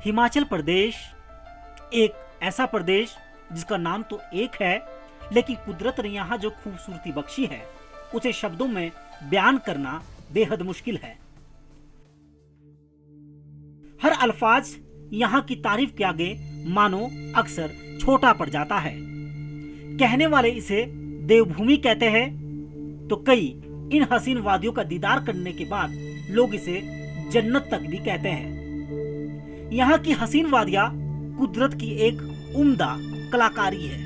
हिमाचल प्रदेश एक ऐसा प्रदेश जिसका नाम तो एक है, लेकिन कुदरत ने यहाँ जो खूबसूरती बख्शी है उसे शब्दों में बयान करना बेहद मुश्किल है। हर अल्फाज यहाँ की तारीफ के आगे मानो अक्सर छोटा पड़ जाता है। कहने वाले इसे देवभूमि कहते हैं तो कई इन हसीन वादियों का दीदार करने के बाद लोग इसे जन्नत तक भी कहते हैं। यहाँ की हसीन वादियां कुदरत की एक उम्दा कलाकारी है।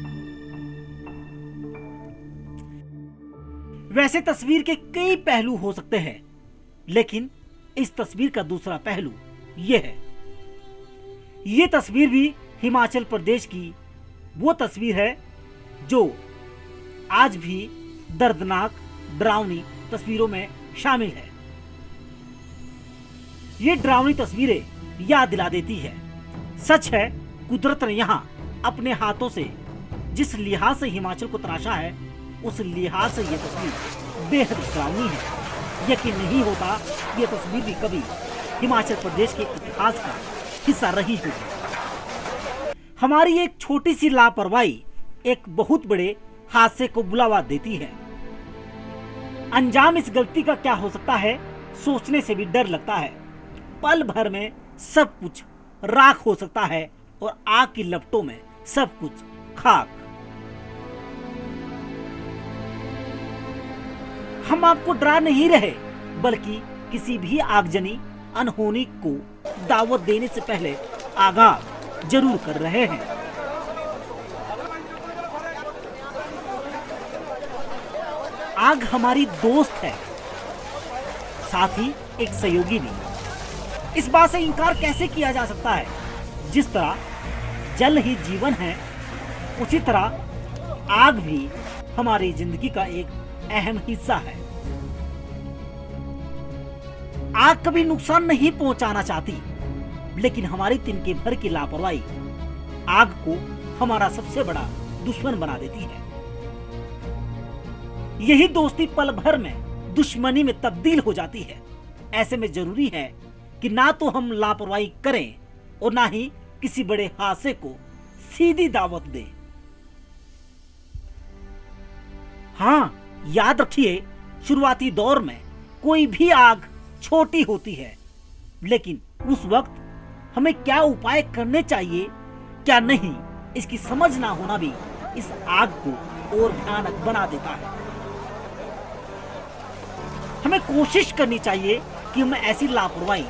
वैसे तस्वीर के कई पहलू हो सकते हैं, लेकिन इस तस्वीर का दूसरा पहलू यह है। ये तस्वीर भी हिमाचल प्रदेश की वो तस्वीर है जो आज भी दर्दनाक डरावनी तस्वीरों में शामिल है। ये डरावनी तस्वीरें याद दिला देती है। सच है, कुदरत ने यहाँ अपने हाथों से जिस लिहाज से हिमाचल को तराशा है, उस लिहाज से ये तस्वीर बेहद डरावनी है। यकीन नहीं होता ये तस्वीर भी कभी हिमाचल प्रदेश के इतिहास का हिस्सा रही होगी। हमारी एक छोटी सी लापरवाही एक बहुत बड़े हादसे को बुलावा देती है। अंजाम इस गलती का क्या हो सकता है, सोचने से भी डर लगता है। पल भर में सब कुछ राख हो सकता है और आग की लपटों में सब कुछ खाक। हम आपको डरा नहीं रहे, बल्कि किसी भी आगजनी अनहोनी को दावत देने से पहले आगाह जरूर कर रहे हैं। आग हमारी दोस्त है, साथ ही एक सहयोगी भी। इस बात से इनकार कैसे किया जा सकता है? जिस तरह जल ही जीवन है, उसी तरह आग भी हमारी जिंदगी का एक अहम हिस्सा है। आग कभी नुकसान नहीं पहुंचाना चाहती, लेकिन हमारी तिनके भर की लापरवाही आग को हमारा सबसे बड़ा दुश्मन बना देती है। यही दोस्ती पल भर में दुश्मनी में तब्दील हो जाती है। ऐसे में जरूरी है कि ना तो हम लापरवाही करें और ना ही किसी बड़े हादसे को सीधी दावत दें। हाँ, याद रखिए, शुरुआती दौर में कोई भी आग छोटी होती है, लेकिन उस वक्त हमें क्या उपाय करने चाहिए, क्या नहीं, इसकी समझ ना होना भी इस आग को और भयानक बना देता है। हमें कोशिश करनी चाहिए कि हम ऐसी लापरवाही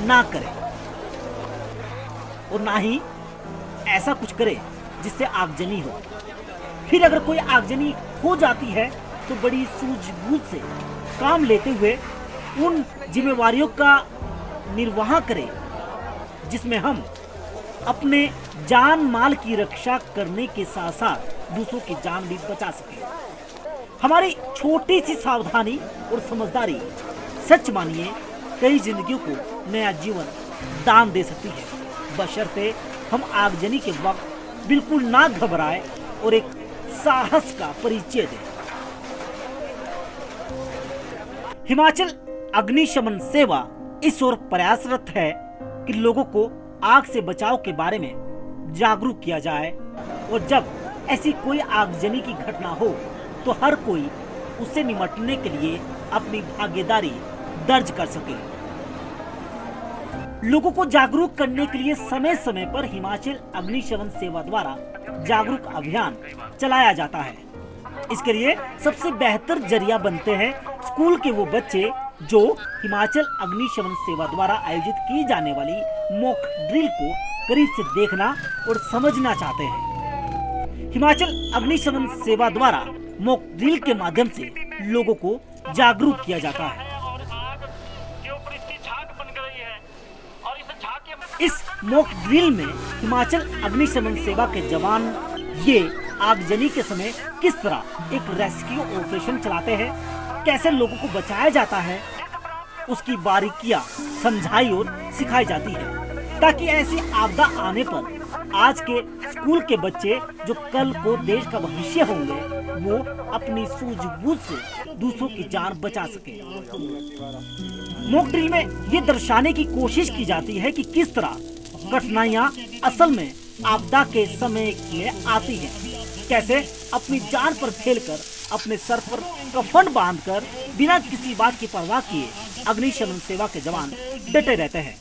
ना करें और ना ही ऐसा कुछ करें जिससे आगजनी हो। फिर अगर कोई आगजनी हो जाती है तो बड़ी सूझबूझ से काम लेते हुए उन जिम्मेवारियों का निर्वाह करें जिसमें हम अपने जान माल की रक्षा करने के साथ साथ दूसरों की जान भी बचा सकें। हमारी छोटी सी सावधानी और समझदारी, सच मानिए, कई जिंदगियों को नया जीवन दान दे सकती है, बशर्ते हम आगजनी के वक्त बिल्कुल ना घबराएं और एक साहस का परिचय दें। हिमाचल अग्निशमन सेवा इस ओर प्रयासरत है कि लोगों को आग से बचाव के बारे में जागरूक किया जाए और जब ऐसी कोई आगजनी की घटना हो तो हर कोई उससे निपटने के लिए अपनी भागीदारी दर्ज कर सके। लोगों को जागरूक करने के लिए समय समय पर हिमाचल अग्निशमन सेवा द्वारा जागरूक अभियान चलाया जाता है। इसके लिए सबसे बेहतर जरिया बनते हैं स्कूल के वो बच्चे जो हिमाचल अग्निशमन सेवा द्वारा आयोजित की जाने वाली मॉक ड्रिल को करीब से देखना और समझना चाहते हैं। हिमाचल अग्निशमन सेवा द्वारा मॉक ड्रिल के माध्यम से लोगों को जागरूक किया जाता है। इस मॉक ड्रिल में हिमाचल अग्निशमन सेवा के जवान ये आगजनी के समय किस तरह एक रेस्क्यू ऑपरेशन चलाते हैं, कैसे लोगों को बचाया जाता है, उसकी बारीकियां समझाई और सिखाई जाती है, ताकि ऐसी आपदा आने पर आज के स्कूल के बच्चे जो कल को देश का भविष्य होंगे, वो अपनी सूझबूझ से दूसरों की जान बचा सके। मॉक ड्रिल में ये दर्शाने की कोशिश की जाती है कि किस तरह कठिनाइयाँ असल में आपदा के समय में आती हैं। कैसे अपनी जान पर खेलकर, अपने सर पर कफन बांधकर, बिना किसी बात की परवाह किए अग्निशमन सेवा के जवान डटे रहते हैं।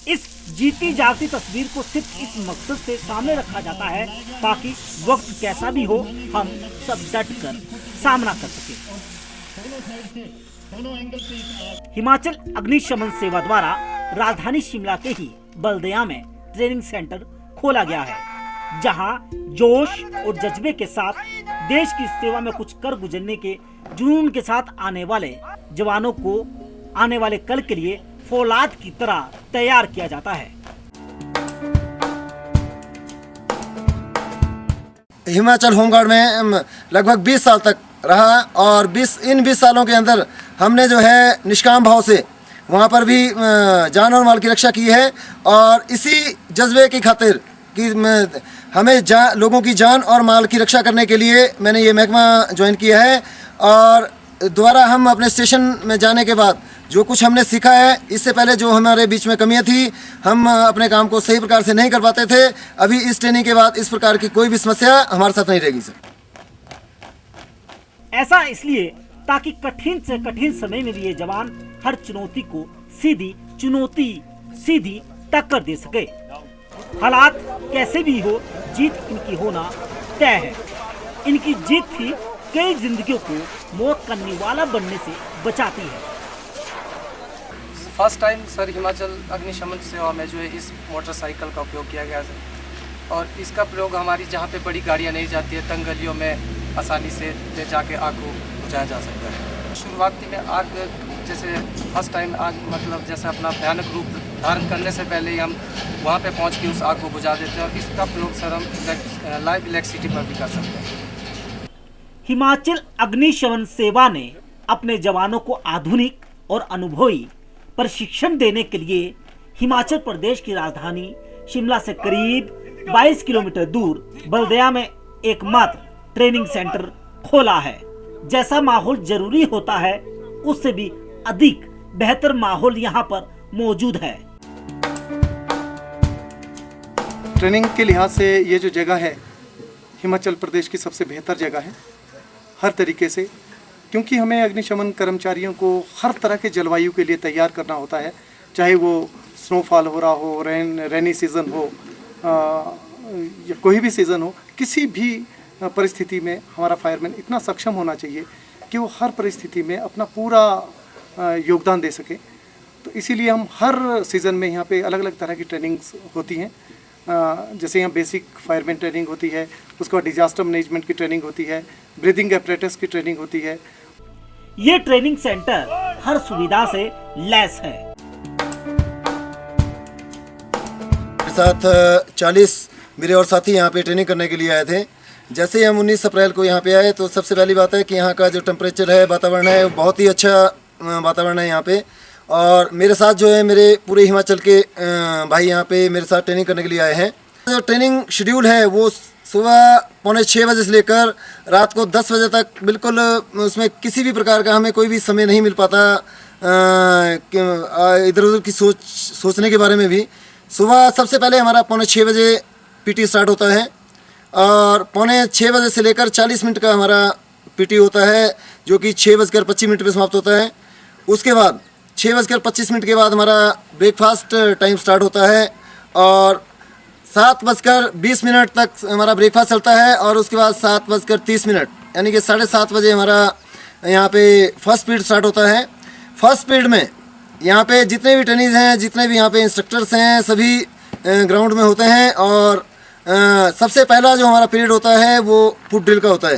इस जीती जागती तस्वीर को सिर्फ इस मकसद से सामने रखा जाता है ताकि वक्त कैसा भी हो, हम सब डट कर सामना कर सके। हिमाचल अग्निशमन सेवा द्वारा राजधानी शिमला के ही बल्दिया में ट्रेनिंग सेंटर खोला गया है, जहां जोश और जज्बे के साथ देश की सेवा में कुछ कर गुजरने के जुनून के साथ आने वाले जवानों को आने वाले कल के लिए फौलाद की तरह तैयार किया जाता है। हिमाचल होमगार्ड में लगभग 20 साल तक रहा और इन 20 सालों के अंदर हमने जो है निष्काम भाव से वहाँ पर भी जान और माल की रक्षा की है। और इसी जज्बे की खातिर कि हमें लोगों की जान और माल की रक्षा करने के लिए मैंने ये महकमा ज्वाइन किया है। और दोबारा हम अपने स्टेशन में जाने के बाद जो कुछ हमने सीखा है, इससे पहले जो हमारे बीच में कमियां थी, हम अपने काम को सही प्रकार से नहीं कर पाते थे, अभी इस ट्रेनिंग के बाद इस प्रकार की कोई भी समस्या हमारे साथ नहीं रहेगी सर। ऐसा इसलिए ताकि कठिन से कठिन समय में भी ये जवान हर चुनौती को सीधी टक्कर दे सके। हालात कैसे भी हो, जीत इनकी होना तय है। इनकी जीत ही कई जिंदगियों को मौत का निवाला बनने से बचाती है। फर्स्ट टाइम सर हिमाचल अग्निशमन सेवा में जो है इस मोटरसाइकिल का उपयोग किया गया है और इसका प्रयोग हमारी जहाँ पे बड़ी गाड़ियाँ नहीं जाती है, तंग गलियों में आसानी से ले जाके आग को बुझाया जा सकता है। शुरुआती में आग जैसे फर्स्ट टाइम आग मतलब जैसे अपना भयानक रूप धारण करने से पहले ही हम वहाँ पे पहुँच के उस आग को बुझा देते हैं और इसका प्रयोग सर हम लाइव इलेक्ट्रिसिटी पर भी कर सकते हैं। हिमाचल अग्निशमन सेवा ने अपने जवानों को आधुनिक और अनुभवी प्रशिक्षण देने के लिए हिमाचल प्रदेश की राजधानी शिमला से करीब 22 किलोमीटर दूर बल्दिया में एकमात्र ट्रेनिंग सेंटर खोला है। जैसा माहौल जरूरी होता है, उससे भी अधिक बेहतर माहौल यहाँ पर मौजूद है। ट्रेनिंग के लिहाज से ये जो जगह है हिमाचल प्रदेश की सबसे बेहतर जगह है हर तरीके से, क्योंकि हमें अग्निशमन कर्मचारियों को हर तरह के जलवायु के लिए तैयार करना होता है, चाहे वो स्नोफॉल हो रहा हो, रेनी सीज़न हो या कोई भी सीज़न हो, किसी भी परिस्थिति में हमारा फायरमैन इतना सक्षम होना चाहिए कि वो हर परिस्थिति में अपना पूरा योगदान दे सके। तो इसीलिए हम हर सीज़न में यहाँ पे अलग अलग तरह की ट्रेनिंग्स होती हैं। जैसे यहाँ बेसिक फायरमैन ट्रेनिंग होती है, उसके बाद डिजास्टर मैनेजमेंट की ट्रेनिंग होती है, ब्रीदिंग एपरेटस की ट्रेनिंग होती है। ये ट्रेनिंग सेंटर हर सुविधा से लैस है। साथ 40 मेरे और साथी यहाँ पे ट्रेनिंग करने के लिए आए थे। जैसे ही हम 19 अप्रैल को यहाँ पे आए तो सबसे पहली बात है कि यहाँ का जो टेम्परेचर है, वातावरण है, बहुत ही अच्छा वातावरण है यहाँ पे। और मेरे साथ जो है मेरे पूरे हिमाचल के भाई यहाँ पे मेरे साथ ट्रेनिंग करने के लिए आए हैं। जो ट्रेनिंग शेड्यूल है वो सुबह 5:45 बजे से लेकर रात को 10 बजे तक, बिल्कुल उसमें किसी भी प्रकार का हमें कोई भी समय नहीं मिल पाता इधर उधर की सोचने के बारे में भी। सुबह सबसे पहले हमारा 5:45 बजे पीटी स्टार्ट होता है और 5:45 बजे से लेकर 40 मिनट का हमारा पीटी होता है, जो कि 6:25 पर समाप्त होता है। उसके बाद 6:25 के बाद हमारा ब्रेकफास्ट टाइम स्टार्ट होता है और 7:20 तक हमारा ब्रेकफास्ट चलता है और उसके बाद 7:30 यानी कि 7:30 बजे हमारा यहाँ पे फर्स्ट पीरियड स्टार्ट होता है। फर्स्ट पीरियड में यहाँ पे जितने भी ट्रेनिंग हैं, जितने भी यहाँ पे इंस्ट्रक्टर्स हैं, सभी ग्राउंड में होते हैं। और सबसे पहला जो हमारा पीरियड होता है वो फुट ड्रिल का होता है।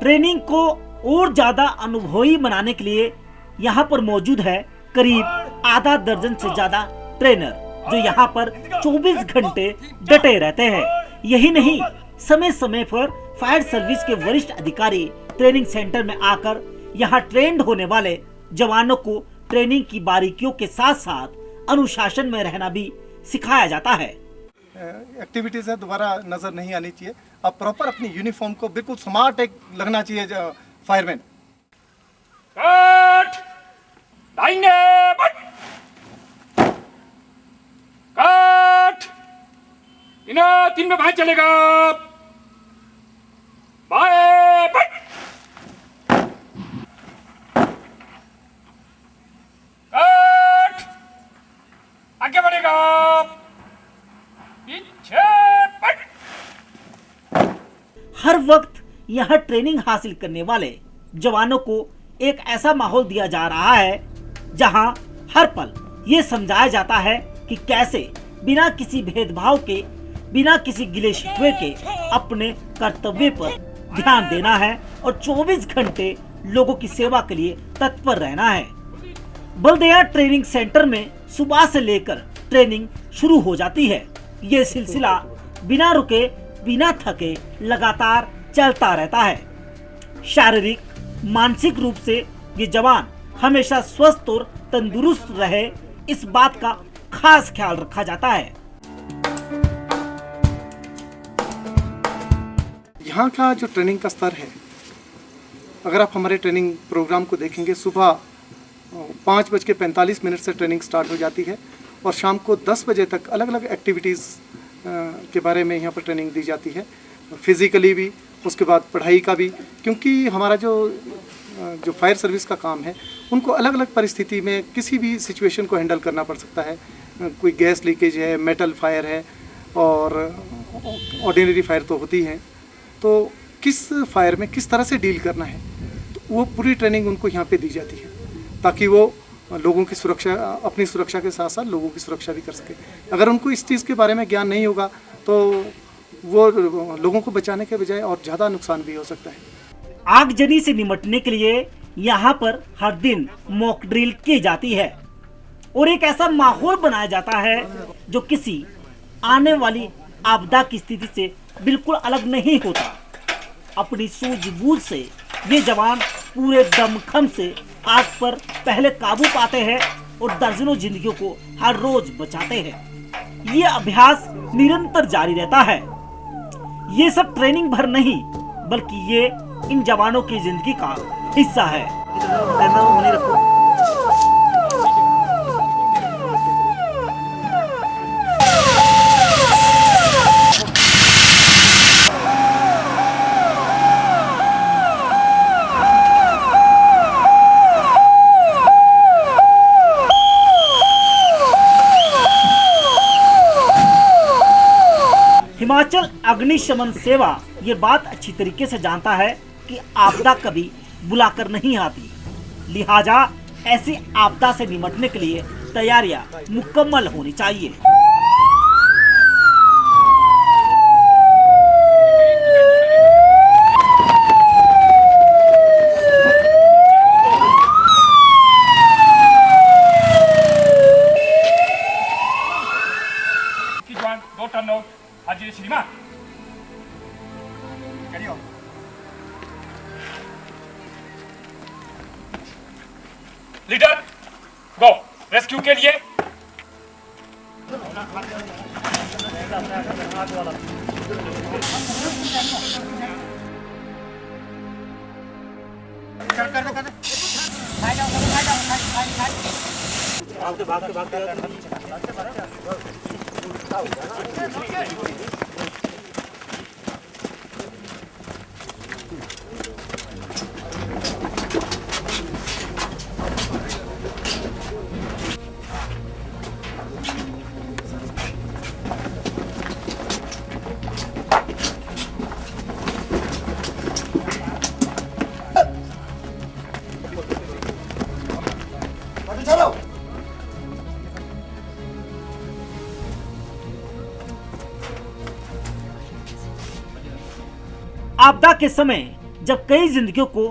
ट्रेनिंग को और ज्यादा अनुभवी बनाने के लिए यहाँ पर मौजूद है करीब आधा दर्जन से ज्यादा ट्रेनर, जो यहाँ पर 24 घंटे डटे रहते हैं। यही नहीं, समय समय पर फायर सर्विस के वरिष्ठ अधिकारी ट्रेनिंग सेंटर में आकर यहाँ ट्रेंड होने वाले जवानों को ट्रेनिंग की बारीकियों के साथ साथ अनुशासन में रहना भी सिखाया जाता है। एक्टिविटीज़ है दोबारा नज़र नहीं आनी चाहिए। अब प्रॉपर अपनी यूनिफॉर्म को बिल्कुल स्मार्ट एक लगना चाहिए फायरमैन। कट दाहिने बट कट इन 3 में बाएं चलेगा, बाएं बट, कट, आगे बढ़ेगा, पीछे बट। हर वक्त यह ट्रेनिंग हासिल करने वाले जवानों को एक ऐसा माहौल दिया जा रहा है जहां हर पल ये समझाया जाता है कि कैसे बिना किसी भेदभाव के, बिना किसी गिले शिकवे के अपने कर्तव्य पर ध्यान देना है और 24 घंटे लोगों की सेवा के लिए तत्पर रहना है। बल्दिया ट्रेनिंग सेंटर में सुबह से लेकर ट्रेनिंग शुरू हो जाती है। ये सिलसिला बिना रुके, बिना थके लगातार चलता रहता है। शारीरिक, मानसिक रूप से ये जवान हमेशा स्वस्थ और तंदुरुस्त रहे, इस बात का खास ख्याल रखा जाता है। यहाँ का जो ट्रेनिंग का स्तर है, अगर आप हमारे ट्रेनिंग प्रोग्राम को देखेंगे, सुबह 5:45 से ट्रेनिंग स्टार्ट हो जाती है और शाम को 10 बजे तक अलग अलग एक्टिविटीज़ के बारे में यहाँ पर ट्रेनिंग दी जाती है, फिज़िकली भी, उसके बाद पढ़ाई का भी, क्योंकि हमारा जो फायर सर्विस का काम है, उनको अलग अलग परिस्थिति में किसी भी सिचुएशन को हैंडल करना पड़ सकता है। कोई गैस लीकेज है, मेटल फायर है और ऑर्डिनरी फायर तो होती है, तो किस फायर में किस तरह से डील करना है, तो वो पूरी ट्रेनिंग उनको यहाँ पे दी जाती है ताकि वो लोगों की सुरक्षा, अपनी सुरक्षा के साथ साथ लोगों की सुरक्षा भी कर सके। अगर उनको इस चीज़ के बारे में ज्ञान नहीं होगा तो वो लोगों को बचाने के बजाय और ज़्यादा नुकसान भी हो सकता है। आगजनी से निपटने के लिए यहाँ पर हर दिन मॉक ड्रिल की जाती है और एक ऐसा माहौल बनाया जाता है जो किसी आने वाली आपदा की स्थिति से बिल्कुल अलग नहीं होता। अपनी सूझबूझ से ये जवान पूरे दमखम से आग पर पहले काबू पाते हैं और दर्जनों जिंदगियों को हर रोज बचाते हैं। ये अभ्यास निरंतर जारी रहता है। ये सब ट्रेनिंग भर नहीं, बल्कि ये इन जवानों की जिंदगी का हिस्सा है। हिमाचल अग्निशमन सेवा ये बात अच्छी तरीके से जानता है कि आपदा कभी बुलाकर नहीं आती, लिहाजा ऐसी आपदा से निपटने के लिए तैयारियां मुकम्मल होनी चाहिए। दो टर्न आउट हाजिर श्रीमान। लीडर गो रेस्क्यू के लिए। आपदा के समय जब कई जिंदगियों को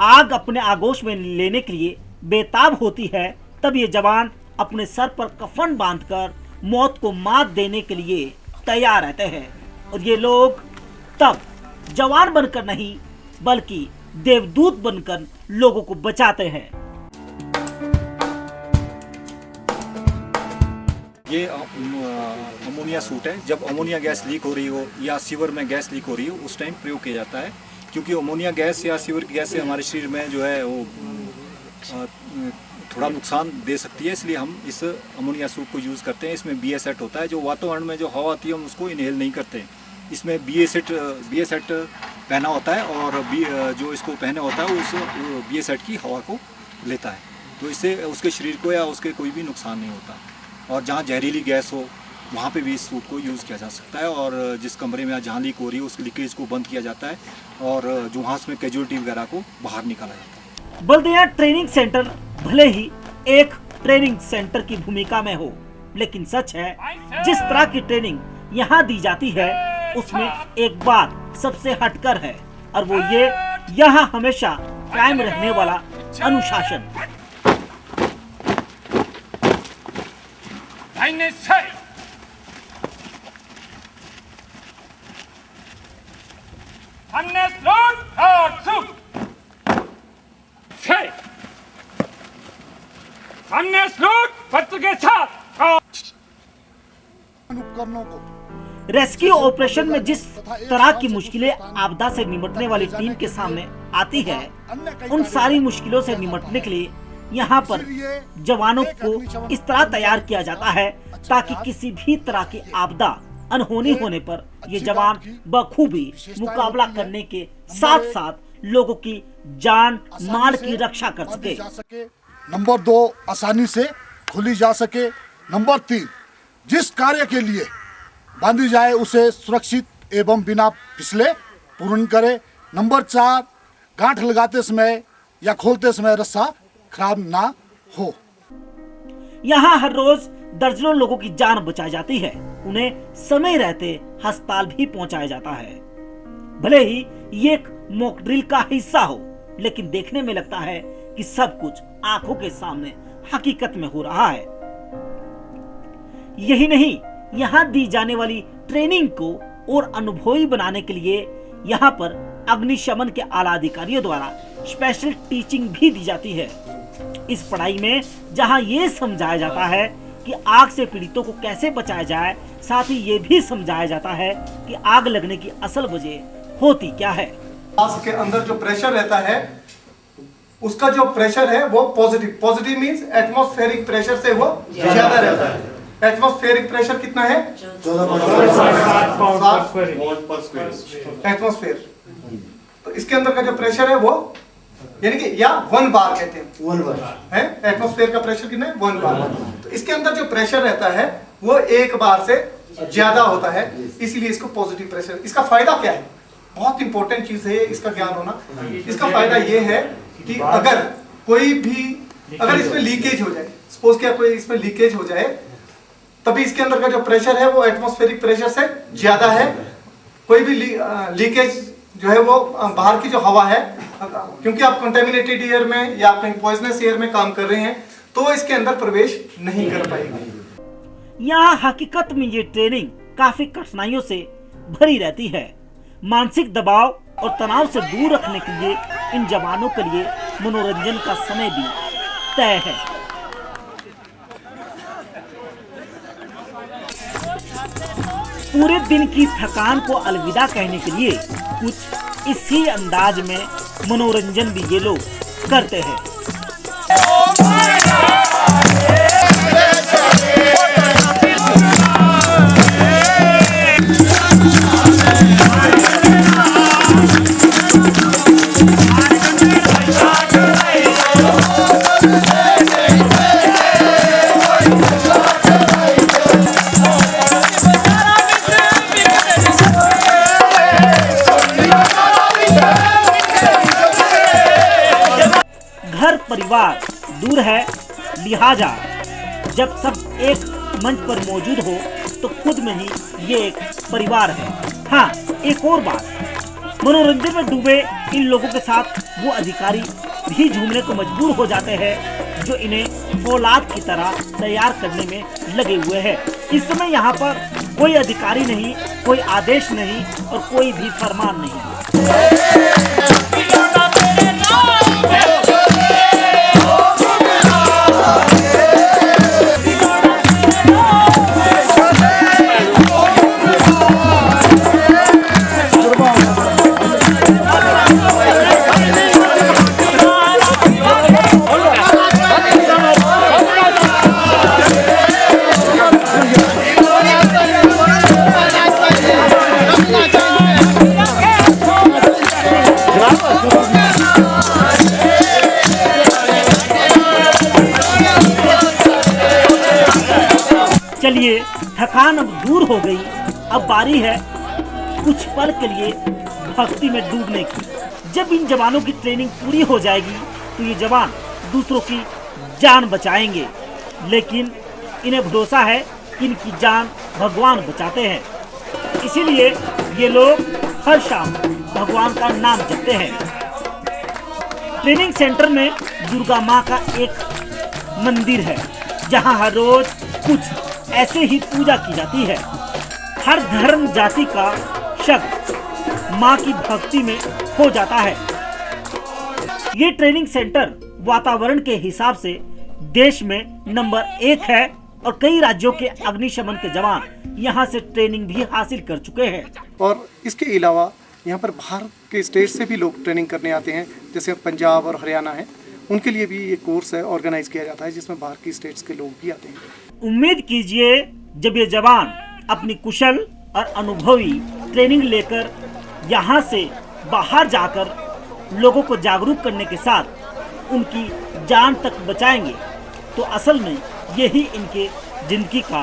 आग अपने आगोश में लेने के लिए बेताब होती है, तब ये जवान अपने सर पर कफन बांधकर मौत को मात देने के लिए तैयार रहते हैं। और ये लोग तब जवान बनकर नहीं, बल्कि देवदूत बनकर लोगों को बचाते हैं। ये अमोनिया सूट है। जब अमोनिया गैस लीक हो रही हो या सीवर में गैस लीक हो रही हो, उस टाइम प्रयोग किया जाता है, क्योंकि अमोनिया गैस या सीवर की गैस से हमारे शरीर में जो है वो थोड़ा नुकसान दे सकती है, इसलिए हम इस अमोनिया सूट को यूज़ करते हैं। इसमें BA-सेट होता है, जो वातावरण में जो हवा आती है हम उसको इनहेल नहीं करते हैं। इसमें BA-सेट पहना होता है और जो इसको पहने होता है उस BA-सेट की हवा को लेता है, तो इससे उसके शरीर को या उसके कोई भी नुकसान नहीं होता। और जहाँ जहरीली गैस हो वहाँ पे भी इस सूट को यूज़ किया जा सकता है, और जिस कमरे में जहाँ लीक हो रही है उस लीकेज को बंद किया जाता है और जो वहाँ में कैजुअलिटी वगैरह को बाहर निकाला जाता है। बल्दिया ट्रेनिंग सेंटर भले ही एक ट्रेनिंग सेंटर की भूमिका में हो, लेकिन सच है जिस तरह की ट्रेनिंग यहाँ दी जाती है उसमें एक बात सबसे हटकर है, और वो ये यहाँ हमेशा कायम रहने वाला अनुशासन। हमने स्लूट और सूट हमने स्लूट पत्र के साथ और उपकरणों को रेस्क्यू ऑपरेशन में जिस तरह की मुश्किलें आपदा से निपटने वाली टीम के सामने आती है, उन सारी मुश्किलों से निपटने के लिए यहाँ पर जवानों को इस तरह तैयार किया जाता है ताकि किसी भी तरह की आपदा अनहोनी होने पर ये जवान बखूबी मुकाबला करने के साथ साथ लोगों की जान माल की रक्षा कर सके। नंबर 2, आसानी से खोली जा सके। नंबर 3, जिस कार्य के लिए बांधी जाए उसे सुरक्षित एवं बिना फिसले पूर्ण करे। नंबर 4, गांठ लगाते समय या खोलते समय रस्सा खराब ना हो। यहाँ हर रोज दर्जनों लोगों की जान बचाई जाती है, उन्हें समय रहते अस्पताल भी पहुंचाया जाता है। भले ही ये एक मॉक ड्रिल का हिस्सा हो, लेकिन देखने में लगता है कि सब कुछ आंखों के सामने हकीकत में हो रहा है। यही नहीं, यहाँ दी जाने वाली ट्रेनिंग को और अनुभवी बनाने के लिए यहाँ पर अग्निशमन के आला अधिकारियों द्वारा स्पेशल टीचिंग भी दी जाती है। इस पढ़ाई में जहाँ ये समझाया जाता है कि आग से पीड़ितों को कैसे बचाया जाए, साथ ही ये भी समझाया जाता है कि आग लगने की असल वजह होती क्या है। सांस के अंदर जो प्रेशर रहता है उसका जो प्रेशर है वो पॉजिटिव मींस एटमॉस्फेरिक प्रेशर से वो ज्यादा रहता है। एटमॉस्फेरिक प्रेशर कितना है? 14 एटमॉस्फेयर। तो इसके अंदर का जो प्रेशर है वो यानी कि या 1 बार कहते हैं, 1 बार है। एटमॉस्फेयर का प्रेशर कितना है? 1 बार। तो इसके अंदर जो प्रेशर रहता है वो 1 बार से ज्यादा होता है, इसीलिए इसको पॉजिटिव प्रेशर। इसका फायदा क्या है? बहुत इंपॉर्टेंट चीज है इसका ज्ञान होना। इसका फायदा ये है कि अगर कोई भी अगर इसमें लीकेज हो जाए, सपोज क्या कोई इसमें लीकेज हो जाए, तभी इसके अंदर का जो प्रेशर है वो एटमॉस्फेरिक प्रेशर से ज्यादा है। कोई भी लीकेज जो है वो बाहर की जो हवा है, क्योंकि आप कंटेमिनेटेड एयर में या कहीं पॉइजनस एयर में काम कर रहे हैं, तो इसके अंदर प्रवेश नहीं कर पाएगी। यहाँ हकीकत में ये ट्रेनिंग काफी कठिनाइयों से भरी रहती है। मानसिक दबाव और तनाव से दूर रखने के लिए इन जवानों के लिए मनोरंजन का समय भी तय है। पूरे दिन की थकान को अलविदा कहने के लिए कुछ इसी अंदाज में मनोरंजन भी ये लोग करते हैं। घर परिवार दूर है, लिहाजा जब सब एक मंच पर मौजूद हो तो खुद में ही ये एक परिवार है। हाँ, एक और बात, मनोरंजन में डूबे इन लोगों के साथ वो अधिकारी भी झूमने को मजबूर हो जाते हैं जो इन्हें औलाद की तरह तैयार करने में लगे हुए हैं। इस समय यहाँ पर कोई अधिकारी नहीं, कोई आदेश नहीं और कोई भी फरमान नहीं। थकान अब दूर हो गई। अब बारी है कुछ पल के लिए भक्ति में डूबने की। जब इन जवानों की ट्रेनिंग पूरी हो जाएगी तो ये जवान दूसरों की जान बचाएंगे, लेकिन इन्हें भरोसा है कि इनकी जान भगवान बचाते हैं। इसीलिए ये लोग हर शाम भगवान का नाम जपते हैं। ट्रेनिंग सेंटर में दुर्गा माँ का एक मंदिर है जहाँ हर रोज कुछ ऐसे ही पूजा की जाती है। हर धर्म जाति का शख्स माँ की भक्ति में खो जाता है। ये ट्रेनिंग सेंटर वातावरण के हिसाब से देश में नंबर 1 है और कई राज्यों के अग्निशमन के जवान यहाँ से ट्रेनिंग भी हासिल कर चुके हैं। और इसके अलावा यहाँ पर बाहर के स्टेट से भी लोग ट्रेनिंग करने आते हैं, जैसे पंजाब और हरियाणा है, उनके लिए भी ये कोर्स है ऑर्गेनाइज किया जाता है जिसमें बाहर की स्टेट्स के लोग भी आते हैं। उम्मीद कीजिए जब ये जवान अपनी कुशल और अनुभवी ट्रेनिंग लेकर यहाँ से बाहर जाकर लोगों को जागरूक करने के साथ उनकी जान तक बचाएंगे तो असल में यही इनके जिंदगी का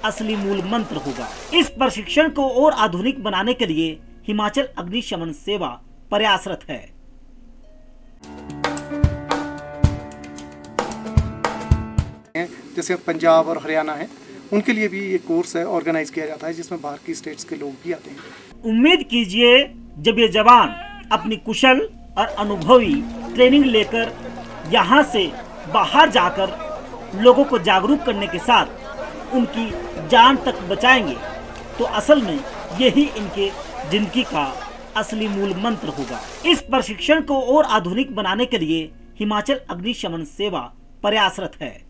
असली मूल मंत्र होगा। इस प्रशिक्षण को और आधुनिक बनाने के लिए हिमाचल अग्निशमन सेवा प्रयासरत है। जैसे पंजाब और हरियाणा है, उनके लिए भी ये कोर्स है ऑर्गेनाइज किया जाता है जिसमें बाहर की स्टेट्स के लोग भी आते हैं। उम्मीद कीजिए जब ये जवान अपनी कुशल और अनुभवी ट्रेनिंग लेकर यहाँ से बाहर जाकर लोगों को जागरूक करने के साथ उनकी जान तक बचाएंगे तो असल में यही इनके जिंदगी का असली मूल मंत्र होगा। इस प्रशिक्षण को और आधुनिक बनाने के लिए हिमाचल अग्निशमन सेवा प्रयासरत है।